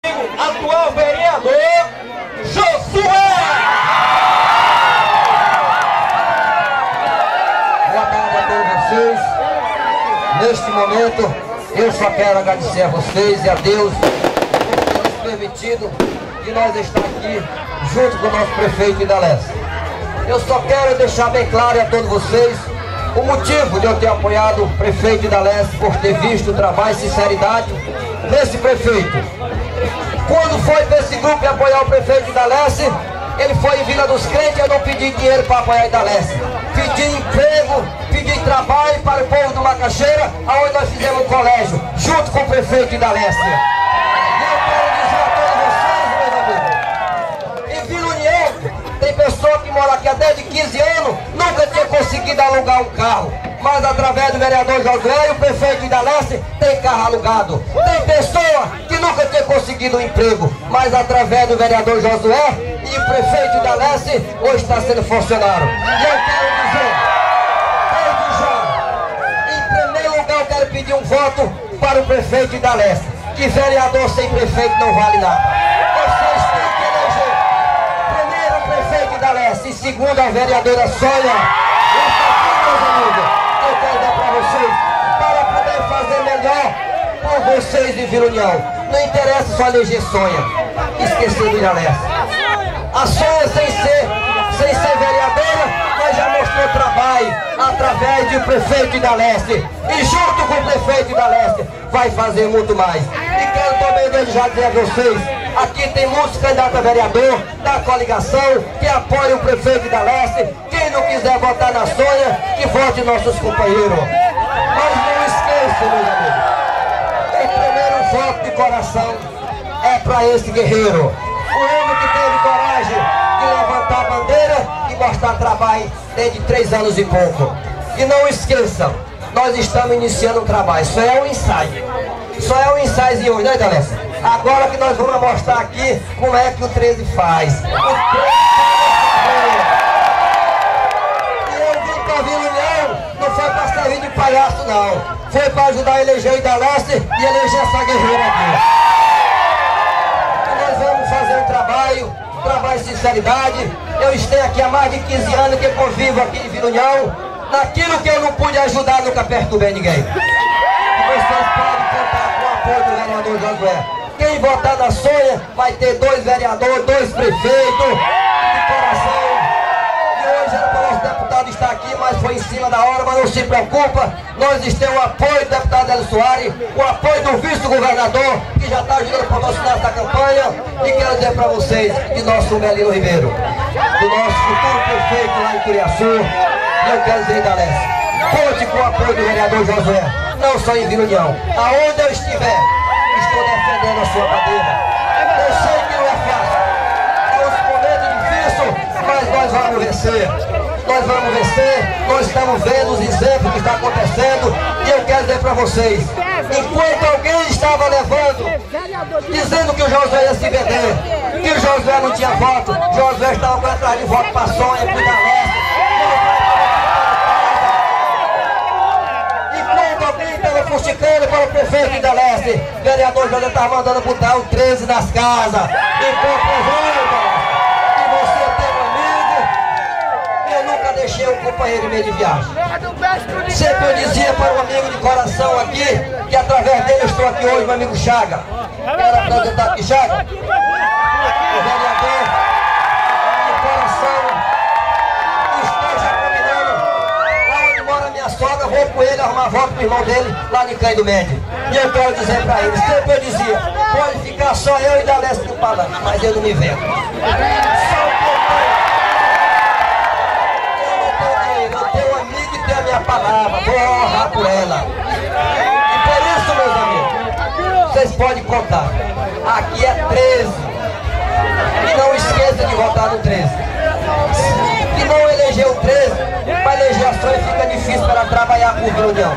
Atual vereador Josué. Boa tarde a todos vocês. Neste momento eu só quero agradecer a vocês e a Deus por ter nos permitido de nós estar aqui junto com o nosso prefeito Idaleste. Eu só quero deixar bem claro a todos vocês o motivo de eu ter apoiado o prefeito Idaleste, por ter visto o trabalho e sinceridade desse prefeito. Quando foi para esse grupo apoiar o prefeito Idaleste, ele foi em Vila dos Crentes. Eu não pedi dinheiro para apoiar Idaleste, pedi emprego, pedi trabalho para o povo do Macaxeira, onde nós fizemos um colégio junto com o prefeito Idaleste. E eu quero dizer a todos vocês, meus amigos, em Vila União tem pessoa que mora aqui há desde 15 anos, nunca tinha conseguido alugar um carro, mas através do vereador Josué e o prefeito Idaleste tem carro alugado. Tem pessoa que nunca tinha conseguido um emprego, mas através do vereador Josué e o prefeito Idaleste hoje está sendo funcionário. E eu quero dizer, desde já, em primeiro lugar eu quero pedir um voto para o prefeito Idaleste, que vereador sem prefeito não vale nada. Vocês têm que eleger primeiro o prefeito Idaleste e segundo a vereadora Sônia. Eu quero dar para vocês, para poder fazer melhor por vocês de Vila União. Não interessa só eleger Sônia, esquecer do Idaleste. A Sônia, sem ser vereadora, mas já mostrou trabalho através do prefeito Idaleste. E junto com o prefeito Idaleste vai fazer muito mais. E quero também desde já dizer a vocês, aqui tem muitos candidatos a vereador da coligação que apoiam o prefeito Idaleste. Quem não quiser votar na Sônia, que vote nossos companheiros. Mas não esqueçam, meus amigos, o primeiro voto de coração é para esse guerreiro, o homem que teve coragem de levantar a bandeira e mostrar trabalho desde 3 anos e pouco. E não esqueçam, nós estamos iniciando um trabalho, só é um ensaio. Só é um ensaio de hoje, né, Idaleste? Agora que nós vamos mostrar aqui como é que o 13 faz. O 13 e eu vim para Vila União, não foi para servir de palhaço, não. Foi para ajudar a eleger o Idaleste e eleger essa guerreira aqui. E nós vamos fazer um trabalho de sinceridade. Eu estou aqui há mais de 15 anos que convivo aqui em Vila União. Naquilo que eu não pude ajudar, nunca perturbei ninguém. E vocês podem contar com o apoio do vereador Josué. Quem votar na Sônia vai ter 2 vereadores, 2 prefeitos de coração. E hoje era para o nosso deputado estar aqui, mas foi em cima da hora. Mas não se preocupa, nós temos o apoio do deputado Hélio Soares, o apoio do vice-governador, que já está ajudando a promocionar essa campanha. E quero dizer para vocês, de nosso Melino Ribeiro, do nosso futuro prefeito lá em Turiaçu. E eu quero dizer, Idaleste, conte com o apoio do vereador Josué, não só em Vila União. Aonde eu estiver, estou defendendo a sua bandeira. Eu sei que não é fácil, é um momento difícil, mas nós vamos vencer. Nós vamos vencer, nós estamos vendo os exemplos que estão acontecendo. E eu quero dizer para vocês, enquanto alguém estava levando, dizendo que o Josué ia se vender, que o Josué não tinha voto, Josué estava atrás de voto para a Sônia, para o Idaleste. Fusticando para o prefeito Idaleste, vereador José está mandando botar o 13 nas casas. E comprovando que você tem um amigo, eu nunca deixei um companheiro em meio de viagem. Sempre eu dizia para um amigo de coração aqui, que através dele eu estou aqui hoje, meu amigo Chaga. Quero apresentar aqui Chaga, o vereador de coração. Minha sogra, vou com ele arrumar voto pro irmão dele lá em Cândido Mendes. E eu quero dizer pra ele, sempre eu dizia, pode ficar só eu e Idaleste no palanque, mas eu não me vendo. Eu tenho um amigo e tenho a minha palavra, vou honrar por ela. E por isso, meus amigos, vocês podem contar, aqui é 13. E não esqueça de votar no 13. Se não eleger o 13, para eleger a Sônia fica difícil para trabalhar por Vila União.